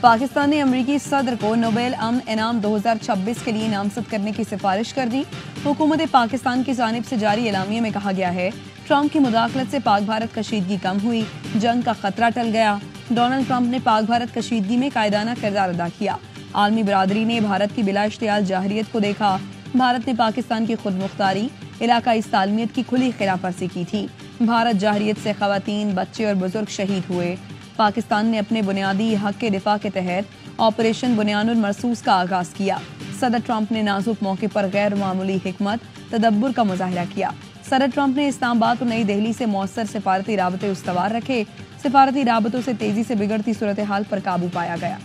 पाकिस्तान ने अमरीकी सदर को नोबेल अमन इनाम 2026 के लिए नामजद करने की सिफारिश कर दी। हुकूमत पाकिस्तान की जानिब से जारी एलामिये में कहा गया है, ट्रंप की मुदाखलत से पाक भारत कशीदगी कम हुई, जंग का खतरा टल गया। डोनाल्ड ट्रंप ने पाक भारत कशीदगी में कायदाना किरदार अदा किया। आलमी बरादरी ने भारत की बिला इश्तियाल जाहरियत को देखा। भारत ने पाकिस्तान की खुद मुख्तारी, इलाकाई सालमियत की खुली खिलाफ वर्जी की थी। भारत जाहरियत से खवातीन, बच्चे और बुजुर्ग शहीद हुए। पाकिस्तान ने अपने बुनियादी हक के दिफा के तहत ऑपरेशन बुनियानुल मरसूस का आगाज किया। सदर ट्रंप ने नाजुक मौके पर गैर मामूली हिकमत तदब्बुर का मुजाहिरा किया। सदर ट्रंप ने इस्लामाबाद और नई दिल्ली से मौसर सिफारती राबते उस्तवार रखे। सिफारती राबतों से तेजी से बिगड़ती सूरत हाल पर काबू पाया गया।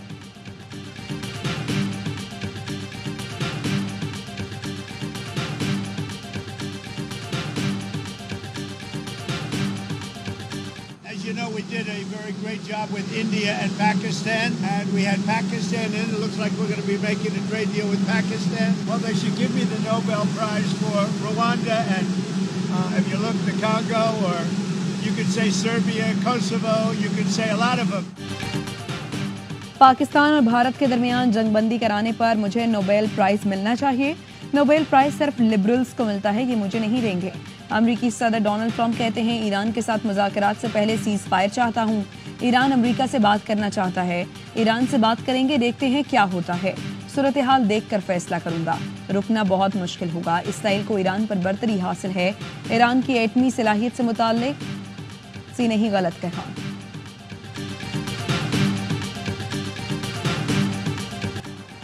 You know, we did a very great job with India and Pakistan, and we had Pakistan in. It looks like we're going to be making a trade deal with Pakistan. Well, they should give me the Nobel Prize for Rwanda, and if you look, the Congo, or you could say Serbia, Kosovo, you could say a lot of them. Pakistan और भारत के दरमियान जंगबंदी कराने पर मुझे Nobel prize मिलना चाहिए। Nobel prize सिर्फ liberals को मिलता है, ये मुझे नहीं देंगे। अमरीकी सदर डोनाल्ड ट्रंप कहते हैं, ईरान के साथ मुज़ाकरात से पहले सीज फायर चाहता हूँ। ईरान अमरीका से बात करना चाहता है। ईरान से बात करेंगे, देखते हैं क्या होता है। सूरत हाल देख कर फैसला करूंगा। रुकना बहुत मुश्किल होगा। इसराइल को ईरान पर बर्तरी हासिल है। ईरान की एटमी सलाहियत से मुताल्लिक नहीं गलत कहा।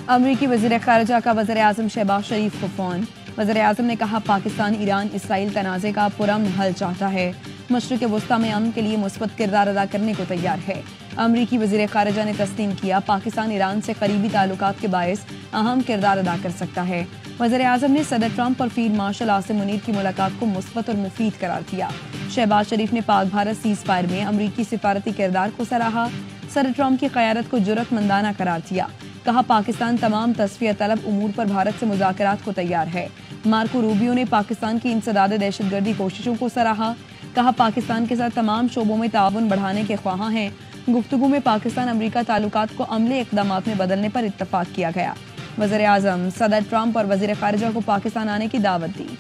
अमरीकी वज़ीर ख़ारिजा का वज़ीर आज़म शहबाज शरीफ को फ़ोन। वज़ीर आज़म ने कहा, पाकिस्तान ईरान इसराइल तनाज़े का पुरअमन हल चाहता है। मशरिक़ वस्ता में अमन के लिए मुस्बत किरदार अदा करने को तैयार है। अमरीकी वज़ीर ख़ारिजा ने तस्लीम किया, पाकिस्तान ईरान से करीबी ताल्लुकात के बायस अहम किरदार अदा कर सकता है। वज़ीर आज़म ने सदर ट्रंप और फील्ड मार्शल आसिम मुनीर की मुलाकात को मुस्बत और मुफीद करार दिया। शहबाज शरीफ ने पाक भारत सीज फायर में अमरीकी सिफारती किरदार को सराहा। सदर ट्रंप की क़यादत को जुर्रतमंदाना करार दिया। कहा, पाकिस्तान तमाम तस्फिया तलब उमूर पर भारत से मुज़ाकरात को तैयार है। मार्को रूबियो ने पाकिस्तान की इंसदाद दहशतगर्दी कोशिशों को सराहा। कहा, पाकिस्तान के साथ तमाम शोबों में ताउन बढ़ाने के ख्वाहां हैं। गुफ्तगू में पाकिस्तान अमरीका ताल्लुकात को अमली इक़दामात में बदलने पर इत्तफाक किया गया। वज़ीर आज़म, सदर ट्रंप और वज़ीर ख़ारिजा को पाकिस्तान आने की दावत दी।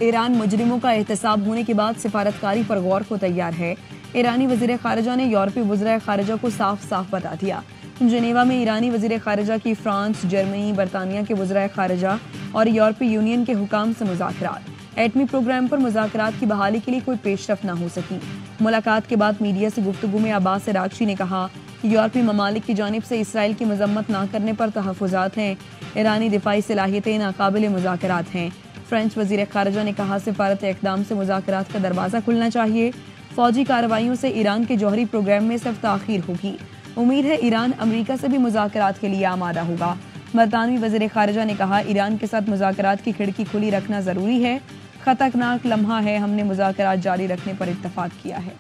ईरान मुजरिमों का एहतसाब होने के बाद सिफारतकारी पर गौर को तैयार है। ईरानी वज़ीर ख़ारिजा ने यूरोपीय वज़ीर ख़ारिजा को साफ साफ बता दिया। जनेवा में ईरानी वज़ीर ख़ारिजा की फ्रांस, जर्मनी, बरतानिया के वज़ीर ख़ारिजा और यूरोपीय यूनियन के हुकाम से मुज़ाकरात। एटमी प्रोग्राम पर मुज़ाकरात की बहाली के लिए कोई पेशरफ न हो सकी। मुलाकात के बाद मीडिया से गुफ्तगू में अब्बास अराग़ची ने कहा, यूरोपीय ममालिक की जानिब से इसराइल की मजम्मत न करने पर तहफ़्फ़ुज़ात हैं। ईरानी दिफाई सलाहियतें नाकाबिल मुज़ाकरात हैं। फ्रेंच वज़ीर ख़ारिजा ने कहा, सिफारत इक़दाम से मुज़ाकरात का दरवाज़ा खुलना चाहिए। फ़ौजी कार्रवाइयों से ईरान के जौहरी प्रोग्राम में सिर्फ ताख़ीर होगी। उम्मीद है ईरान अमरीका से भी मुज़ाकरात के लिए आमादा होगा। बरतानवी वज़ीर ख़ारिजा ने कहा, ईरान के साथ मुज़ाकरात की खिड़की खुली रखना ज़रूरी है। ख़तरनाक लम्हा है, हमने मुज़ाकरात जारी रखने पर इत्तफ़ाक़ किया है।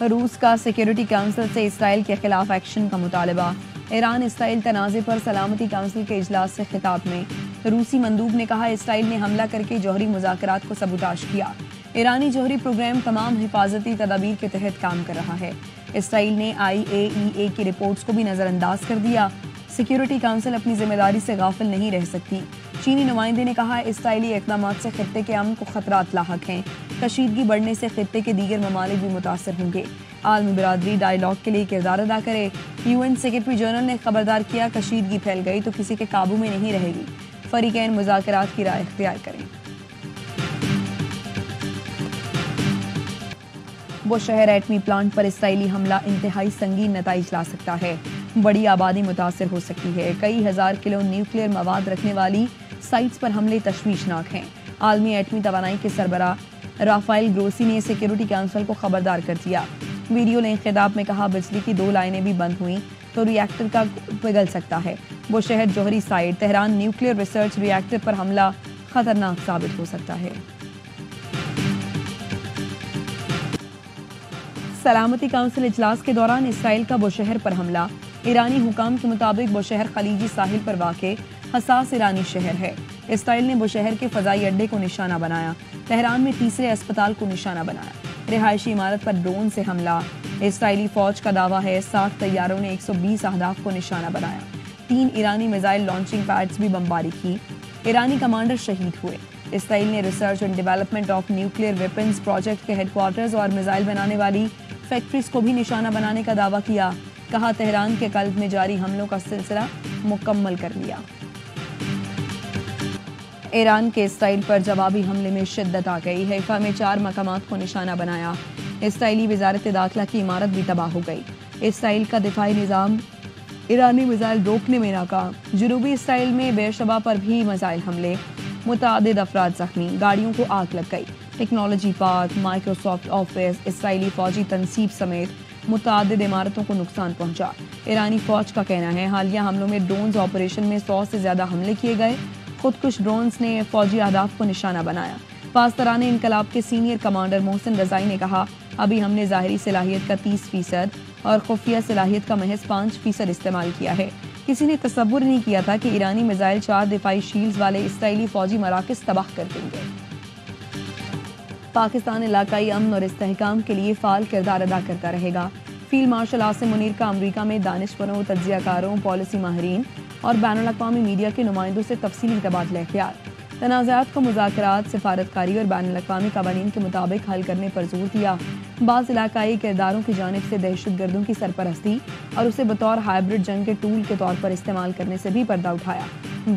रूस का सिक्योरिटी काउंसिल से इसराइल के खिलाफ एक्शन का मुतालबा। ईरान इसराइल तनाज़े पर सलामती काउंसिल के इजलास से खिताब में रूसी मंदूब ने कहा, इसराइल ने हमला करके जौहरी मुज़ाकरात को सबूताश किया। ईरानी जौहरी प्रोग्राम तमाम हिफाजती तदाबीर के तहत काम कर रहा है। इसराइल ने IAEA की रिपोर्ट्स को भी नज़रअंदाज कर दिया। सिक्योरिटी काउंसिल अपनी जिम्मेदारी से गाफिल नहीं रह सकती। चीनी नुमाइंदे ने कहा, इसराइली इक़दामात से खित्ते के अमन को खतरात लाहक हैं। कशीदगी बढ़ने से खित्ते के दीगर ममालिक भी मुतासर होंगे। आलमी बिरादरी डायलॉग के लिए किरदार अदा करे। UN सेक्रेटरी जनरल ने खबरदार किया, कशीदगी फैल गई तो किसी के काबू में नहीं रहेगी। फरीकैन मुज़ाकरात की राह इख्तियार करें। वो शहर एटमी प्लांट पर इसराइली हमला इंतहाई संगीन नताइज ला सकता है। बड़ी आबादी मुतासर हो सकती है। कई हज़ार किलो न्यूक्लियर मवाद रखने वाली साइट्स पर हमले तशवीशनाक हैं। आलमी एटमी तवानाई के सरबराह राफेल ग्रोसी ने सिक्योरिटी काउंसिल को खबरदार कर दिया। वीडियो लिंक खिताब में कहा, बिजली की 2 लाइनें भी बंद हुई तो रिएक्टर का पिघल सकता है। वो शहर जौहरी site Tehran nuclear research reactor पर हमला खतरनाक साबित हो सकता है। سلامتی کونسل اجلاس کے دوران اسرائیل کا بوشہر پر حملہ. ایرانی حکام کے مطابق بوشہر خلیجی ساحل پر واقع حساس ایرانی شہر ہے. اسرائیل نے بوشہر کے فضائی اڈے کو نشانہ بنایا. تہران میں تیسرے اسپتال کو نشانہ بنایا. رہائشی عمارت پر ڈرون سے حملہ. اسرائیلی فوج کا دعویٰ ہے 60 طیاروں نے 120 اہداف کو نشانہ بنایا. 3 ایرانی میزائل لانچنگ پیڈز بھی بمباری کی. ایرانی کمانڈر شہید ہوئے. اسرائیل نے research and development of nuclear weapons project کے ہیڈ کوارٹرز اور میزائل بنانے والی فیکٹریز کو بھی نشانہ بنانے کا دعویٰ کیا. کہا تہران کے قلب میں جاری حملوں کا سلسلہ مکمل کر لیا. ایران کے اسرائیل پر جوابی حملے میں شدت آ گئی. حیفا میں 4 مقامات کو نشانہ بنایا. اسرائیلی وزارت داخلہ کی عمارت بھی تباہ ہو گئی. اسرائیل کا دفاعی نظام ایرانی میزائل روکنے میں ناکام. جنوبی اسرائیل میں بیرشبا پر بھی میزائل حملے. متعدد افراد زخمی. گاڑیوں کو آگ لگ گئی. ٹیکنالوجی پارک، مائکروسافٹ آفس، اسرائیلی فوجی تنصیب سمیت متعدد عمارتوں کو نقصان پہنچا. ایرانی فوج کا کہنا ہے حالیہ حملوں میں ڈرونز آپریشن میں 100 سے زیادہ حملے کیے گئے. خودکش ڈرونز نے فوجی اہداف کو نشانہ بنایا. پاسداران انقلاب کے سینئر کمانڈر محسن رضائی نے کہا ابھی ہم نے ظاہری صلاحیت کا 30% اور خفیہ صلاحیت کا محض 5% استعمال کیا ہے. کسی نے تصور نہیں کیا تھا کہ ایرانی میزائل 4 دفاعی شیلڈز والے اسرائیلی فوجی مراکز تباہ کر دیں گے. پاکستان علاقائی امن اور استحکام کے لیے فعال کردار ادا کرتا رہے گا. فیلڈ مارشل عاصم منیر کا امریکہ میں دانشوروں، تجزیہ کاروں، پالیسی ماہرین اور بین الاقوامی میڈیا کے نمائندوں سے تفصیلی تبادلہ خیال. تنازعات کو مذاکرات، سفارتکاری اور بین الاقوامی قوانین کے مطابق حل کرنے پر زور دیا. بعض علاقائی کرداروں کی جانب سے دہشت گردوں کی سرپرستی اور اسے بطور ہائبرڈ جنگ کے ٹول کے طور پر استعمال کرنے سے بھی پردہ اٹھایا.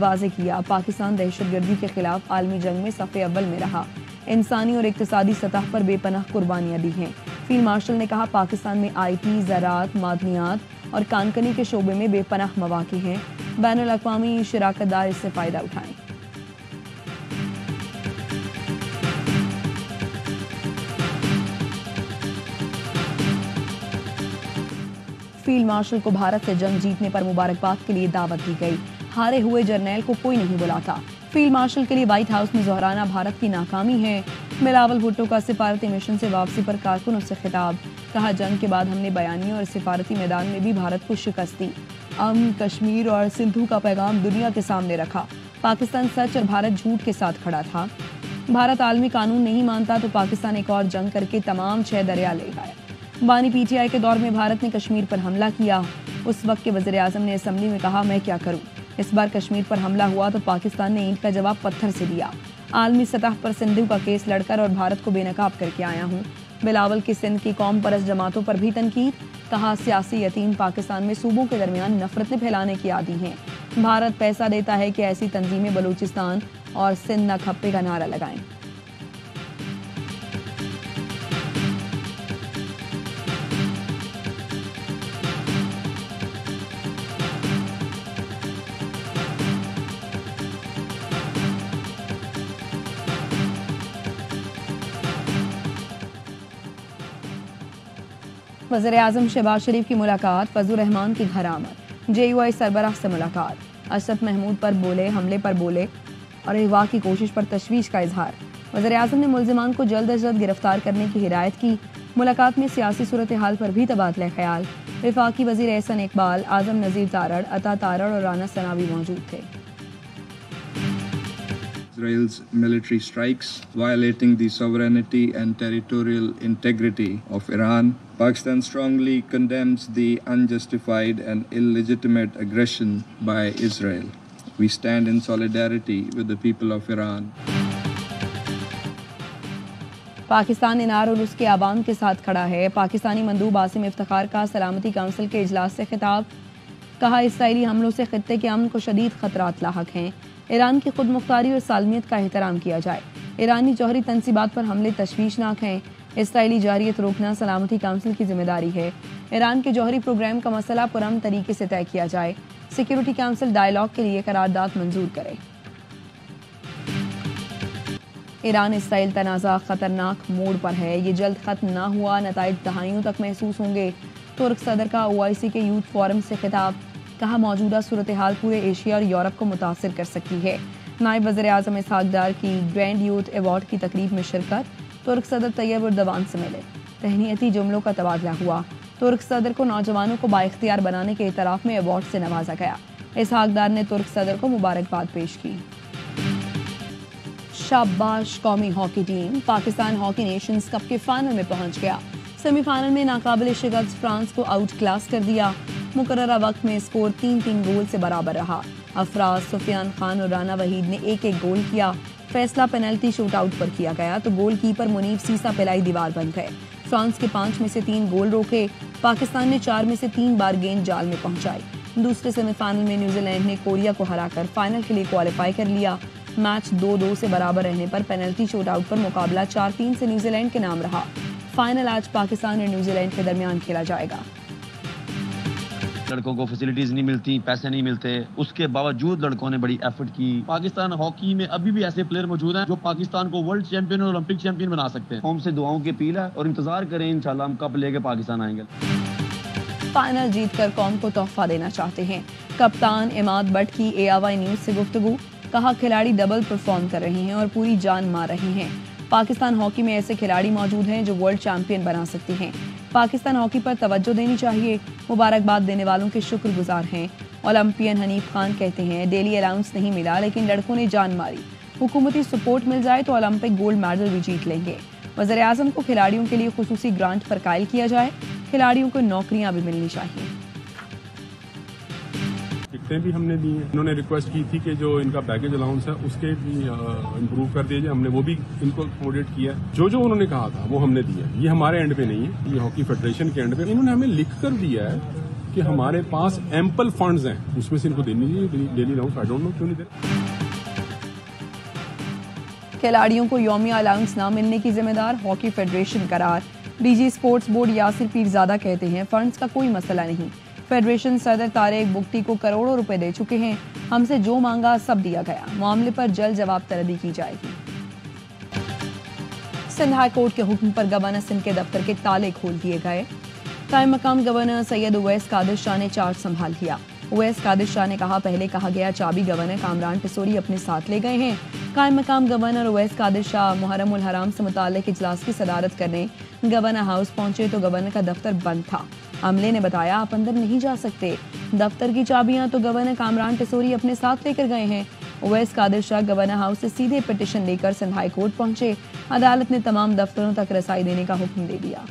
واضح کیا پاکستان دہشت گردی کے خلاف عالمی جنگ میں صف اول میں رہا. انسانی اور اقتصادی سطح پر بے پناہ قربانیاں دی ہیں. فیلڈ مارشل نے کہا پاکستان میں آئی ٹی، زراعت، معدنیات اور کانکنی کے شعبے میں بے پناہ مواقع ہیں. بین الاقوامی شراکت دار اس سے فائدہ اٹھائیں. فیلڈ مارشل کو بھارت سے جنگ جیتنے پر مبارکباد کے لیے دعوت دی گئی. ہارے ہوئے جرنیل کو کوئی نہیں بلاتا. فیلڈ مارشل کے لیے وائٹ ہاؤس میں ظہرانہ بھارت کی ناکامی ہے. بلاول بھٹو کا سفارتی مشن سے واپسی پر کارکنوں سے خطاب. کہا جنگ کے بعد ہم نے بیانیے اور سفارتی میدان میں بھی بھارت کو شکست دی. امن، کشمیر اور سندھو کا پیغام دنیا کے سامنے رکھا. پاکستان سچ اور بھارت جھوٹ کے ساتھ کھڑا تھا. بھارت عالمی قانون نہیں مانتا تو پاکستان ایک اور جنگ کر کے تمام 6 دریا لے گیا. بانی پی ٹی آئی کے دور میں بھارت نے کشمیر پر حملہ کیا. اس وقت کے وزیر اعظم نے اسمبلی میں کہا میں کیا کروں. اس بار کشمیر پر حملہ ہوا تو پاکستان نے اینٹ کا جواب پتھر سے دیا. عالمی سطح پر سندھو کا کیس لڑ کر اور بھارت کو بے نقاب کر کے آیا ہوں. بلاول کی سندھ کی قوم پرست جماعتوں پر بھی تنقید. کہا سیاسی یتیم پاکستان میں صوبوں کے درمیان نفرتیں پھیلانے کی عادی ہیں. بھارت پیسہ دیتا ہے کہ ایسی تنظیمیں بلوچستان اور سندھ نہ کھپے کا نعرہ لگائیں. وزیر اعظم شہباز شریف کی ملاقات. فضل الرحمان کی گھر آمد. جے یو آئی سربراہ سے ملاقات. اشرف محمود پر بولے، حملے پر بولے اور اغوا کی کوشش پر تشویش کا اظہار. وزیر اعظم نے ملزمان کو جلد از جلد گرفتار کرنے کی ہدایت کی. ملاقات میں سیاسی صورتحال پر بھی تبادلہ خیال. وفاقی وزیر احسن اقبال، اعظم نذیر تارڑ، عطا تارڑ اور رانا ثناوی موجود تھے. Israel's military strikes violating the sovereignty and territorial integrity of Iran. Pakistan strongly condemns the unjustified and illegitimate aggression by Israel. We stand in solidarity with the people of Iran. Pakistan انار اور اس کے عوام کے ساتھ کھڑا ہے. پاکستانی مندوب عاصم افتخار کا سلامتی کونسل کے اجلاس سے خطاب. کہا اسرائیلی حملوں سے خطے کے امن کو شدید خطرات لاحق ہیں. ایران کی خود مختاری اور سالمیت کا احترام کیا جائے. ایرانی جوہری تنصیبات پر حملے تشویشناک ہیں. اسرائیلی جارحیت روکنا سلامتی کونسل کی ذمہ داری ہے. ایران کے جوہری پروگرام کا مسئلہ پرامن طریقے سے طے کیا جائے. سیکیورٹی کونسل ڈائیلاگ کے لیے قرارداد منظور کرے. ایران اسرائیل تنازع خطرناک موڑ پر ہے. یہ جلد ختم نہ ہوا نتائج دہائیوں تک محسوس ہوں گے. ترک صدر کا OIC کے یوتھ فورم سے خطاب. کہا موجودہ صورتحال پورے ایشیا اور یورپ کو متاثر کر سکتی ہے. نائب وزیر اعظم اسحاق ڈار کی گرینڈ یوتھ ایوارڈ کی تقریب میں شرکت. ترک صدر طیب اردوان سے ملے. तहनीयती जुमलों का तबादला हुआ। तुर्क सदर को नौजवानों को बाइख्तियार बनाने के इतराफ में अवार्ड से नवाजा गया। इसहाक डार ने तुर्क सदर को मुबारकबाद पेश की। शाबाश कौमी hockey team, Pakistan hockey Nations cup के फाइनल में पहुंच गया। सेमीफाइनल में नाकाबिल शिकस्त फ्रांस को आउट क्लास कर दिया। मुकर्ररा वक्त में स्कोर 3-3 गोल से बराबर रहा। अफराज, सुफियान खान और राना वहीद ने एक एक गोल किया। फैसला पेनल्टी शूट आउट पर किया गया तो गोलकीपर मुनीफ सीसा पिलाई दीवार बन गए। फ्रांस के 5 में से 3 गोल रोके। पाकिस्तान ने 4 में से 3 बार गेंद जाल में पहुंचाई। दूसरे सेमीफाइनल में न्यूजीलैंड ने कोरिया को हराकर फाइनल के लिए क्वालिफाई कर लिया। मैच 2-2 से बराबर रहने पर पेनल्टी शूट आउट पर मुकाबला 4-3 से न्यूजीलैंड के नाम रहा। फाइनल आज पाकिस्तान और न्यूजीलैंड के दरमियान खेला जाएगा। लड़कों को फैसिलिटीज नहीं मिलती, पैसे नहीं मिलते, उसके बावजूद लड़कों ने बड़ी एफर्ट की। पाकिस्तान हॉकी में अभी भी ऐसे प्लेयर मौजूद हैं जो पाकिस्तान को वर्ल्ड चैंपियन और ओलंपिक चैंपियन बना सकते हैं। हम से दुआओं की अपील है और इंतजार करें, इंशाल्लाह हम कप लेके पाकिस्तान आएंगे। फाइनल जीतकर कौम को तोहफा देना चाहते हैं। कप्तान इमाद बट की ARY न्यूज से गुफ्तगू। कहा खिलाड़ी डबल परफॉर्म कर रहे हैं और पूरी जान मार रहे हैं। पाकिस्तान हॉकी में ऐसे खिलाड़ी मौजूद हैं जो वर्ल्ड चैंपियन बना सकते हैं। पाकिस्तान हॉकी पर तवज्जो देनी चाहिए। मुबारकबाद देने वालों के शुक्रगुजार हैं। ओलंपियन हनीफ खान कहते हैं डेली अलाउंस नहीं मिला लेकिन लड़कों ने जान मारी। हुकूमती सपोर्ट मिल जाए तो ओलंपिक गोल्ड मेडल भी जीत लेंगे। वज़ीर आज़म को खिलाड़ियों के लिए खुसूसी ग्रांट पर कायल किया जाए। खिलाड़ियों को नौकरियां भी मिलनी चाहिए। टिकटें भी हमने दी हैं। इन्होंने रिक्वेस्ट की थी कि जो इनका बैगेज अलाउंस है उसके भी इम्प्रूव कर दिया जाए। हमने वो भी इनको अकोमोडेट किया। जो जो उन्होंने कहा था वो हमने दिया। ये हमारे एंड पे नहीं है, ये हॉकी फेडरेशन के एंड पे। इन्होंने हमें लिख कर दिया है कि हमारे पास एम्पल फंड्स हैं, उसमें से इनको देनी चाहिए daily allowance. I don't know क्यों नहीं दे। खिलाड़ियों को यौमिया अलाउंस न मिलने की जिम्मेदार हॉकी फेडरेशन करार। DG sports board Yasir Pirzada कहते हैं फंड्स का कोई मसला नहीं। फेडरेशन सदर तारिक बुगटी को करोड़ों रुपए दे चुके हैं। हमसे जो मांगा सब दिया गया। मामले पर जल्द जवाब तलबी की जाएगी। सिंध हाई कोर्ट के हुक्म पर गवर्नर सिंध के दफ्तर के ताले खोल दिए गए। कायम मकाम गवर्नर सैयद उवैस कादिर शाह ने चार्ज संभाल लिया। उवैस कादिर शाह ने कहा पहले कहा गया चाबी गवर्नर कामरान टिसोरी अपने साथ ले गए हैं। कायम मकाम गवर्नर उवैस कादिर शाह मुहर्रम उल हराम से मुताल्लिक इजलास की सदारत करने गवर्नर हाउस पहुंचे तो गवर्नर का दफ्तर बंद था। अमले ने बताया आप अंदर नहीं जा सकते। दफ्तर की चाबियां तो गवर्नर कामरान टिसोरी अपने साथ लेकर गए हैं। उवैस कादिर शाह गवर्नर हाउस से सीधे पिटीशन लेकर सिंध हाई कोर्ट पहुंचे। अदालत ने तमाम दफ्तरों तक रसाई देने का हुक्म दे दिया।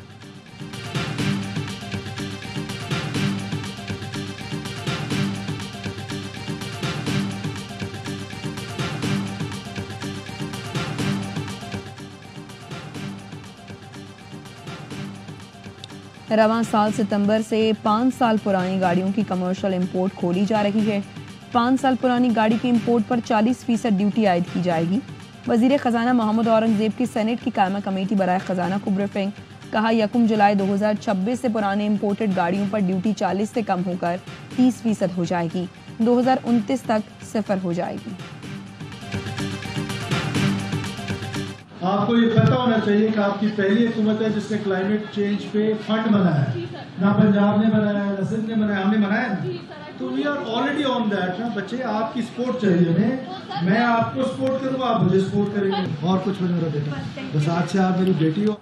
रवां साल सितंबर से 5 साल पुरानी गाड़ियों की कमर्शियल इंपोर्ट खोली जा रही है। 5 साल पुरानी गाड़ी की इंपोर्ट पर 40% ड्यूटी आयद की जाएगी। वजीर खजाना मोहम्मद औरंगजेब की सेनेट की कायमा कमेटी बराए खजाना को ब्रीफिंग। कहा 1 जुलाई 2026 से पुराने इंपोर्टेड गाड़ियों पर ड्यूटी 40 से कम होकर 30% हो जाएगी। 2029 तक 0 हो जाएगी। आपको ये पता होना चाहिए कि आपकी पहली हुकूमत है जिसने क्लाइमेट चेंज पे फंड बनाया है। ना पंजाब ने बनाया, ना सिंध ने बनाया, हमने बनाया ना। तो we are already on that ना। बच्चे आपकी सपोर्ट चाहिए हमें। मैं आपको सपोर्ट करूँगा, आप मुझे सपोर्ट करेंगे। और कुछ मेरा बेटा, बस आज से आप मेरी बेटी हो।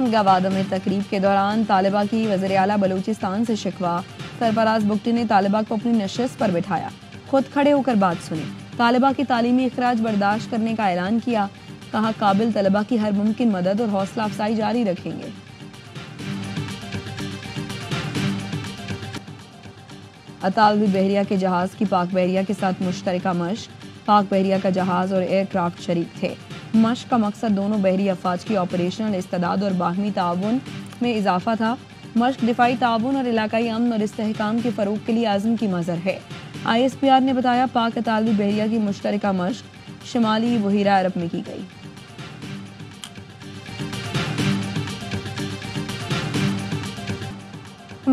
गवादो में तकरीब के दौरान तालिबा की वज़ीर आला बलूचिस्तान से शिकवा। सरफराज बुगटी ने तालिबा को अपनी नशिस्त पर बिठाया। खुद खड़े होकर बात सुनी। तालिबा की तालीमी इखराज बर्दाश्त करने का ऐलान किया। कहा काबिल तलबा की हर मुमकिन मदद और हौसला अफजाई जारी रखेंगे। अतालवी बहरिया के जहाज की पाक बहरिया के साथ मुश्तरका मश्क। पाक बहरिया का जहाज और एयरक्राफ्ट शरीक थे। मश्क का मकसद दोनों बहरी अफवाज की ऑपरेशनल इस्तेदाद और बाहमी ताउन में इजाफा था। मश्क दिफाई ताउन और इलाकाई अमन और इस्तेहकाम के फरोग के लिए आज़म की मज़हर है। ISPR ने बताया पाक अतालवी बहरिया की मुश्तरका मश्क शिमाली बहिरा अरब में की गई।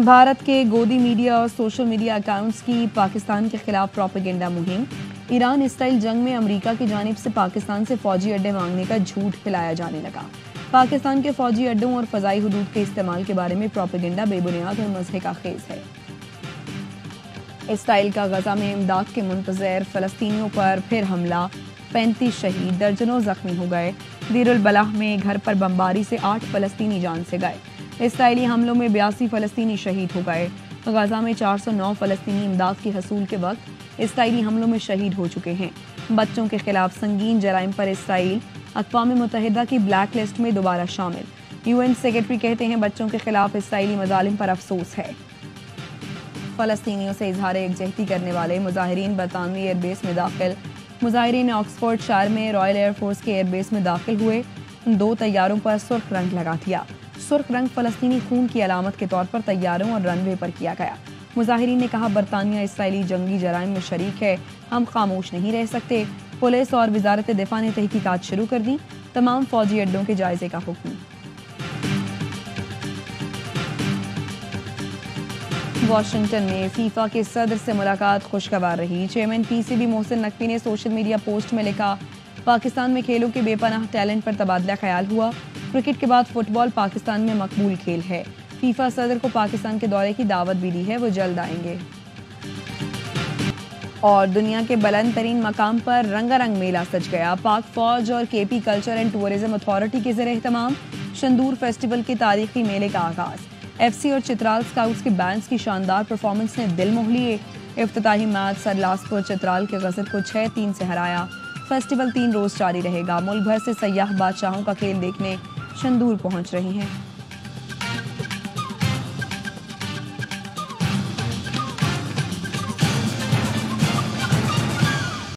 भारत के गोदी मीडिया और सोशल मीडिया अकाउंट्स की पाकिस्तान के खिलाफ प्रोपेगेंडा मुहिम। ईरान इसराइल जंग में अमेरिका की जानिब से पाकिस्तान से फौजी अड्डे मांगने का झूठ फैलाया जाने लगा। पाकिस्तान के फौजी अड्डों और फजाई हुदूद के इस्तेमाल के बारे में प्रोपेगेंडा बेबुनियाद और मज़हे का खेज है। इसराइल का गजा में इमदाद के मुंतज़र फ़लस्तीनियों पर फिर हमला। 35 शहीद, दर्जनों जख्मी हो गए। دیر البلح میں گھر پر بمباری سے 8 فلسطینی جان سے گئے۔ اسرائیلی حملوں میں 82 فلسطینی شہید ہو گئے۔ غزہ میں 409 فلسطینی امداد کے حصول کے وقت اسرائیلی حملوں میں شہید ہو چکے ہیں۔ بچوں کے خلاف سنگین جرائم پر اسرائیل اقوام متحدہ کی بلیک لسٹ میں دوبارہ شامل۔ UN سیکرٹری کہتے ہیں بچوں کے خلاف اسرائیلی مظالم پر افسوس ہے۔ فلسطینیوں سے اظہار یکجہتی کرنے والے مظاہرین برطانوی ایئر بیس میں داخل۔ مظاہرین آکسفورڈ شائر میں رائل ایئر فورس کے ایئر بیس میں داخل ہوئے۔ 2 طیاروں پر سرخ رنگ لگا دیا۔ سرخ رنگ فلسطینی خون کی علامت کے طور پر طیاروں اور رن وے پر کیا گیا۔ مظاہرین نے کہا برطانیہ اسرائیلی جنگی جرائم میں شریک ہے، ہم خاموش نہیں رہ سکتے۔ پولیس اور وزارت دفاع نے تحقیقات شروع کر دی، تمام فوجی اڈوں کے جائزے کا حکم۔ واشنگٹن میں فیفا کے صدر سے ملاقات خوشگوار رہی۔ چیئرمین PCB محسن نقوی نے سوشل میڈیا پوسٹ میں لکھا، پاکستان میں کھیلوں کے بے پناہ ٹیلنٹ پر تبادلہ خیال ہوا۔ کرکٹ کے بعد فٹ بال پاکستان میں مقبول کھیل ہے۔ فیفا صدر کو پاکستان کے دورے کی دعوت بھی دی ہے، وہ جلد آئیں گے۔ اور دنیا کے بلند ترین مقام پر رنگا رنگ میلہ سج گیا۔ پاک فوج اور KP culture and tourism authority کے زیر اہتمام شندور فیسٹیول کے تاریخی میلے کا آغاز۔ FC اور چترال اسکاؤٹس کے بینڈز کی شاندار پرفارمنس نے دل موہ لیے۔ افتتاحی میچ سرلاسپور چترال کے غزل کو 6-3 سے ہرایا۔ فیسٹیول 3 روز جاری رہے گا۔ ملک بھر سے سیاح بادشاہوں کا کھیل دیکھنے شندور پہنچ رہے ہیں۔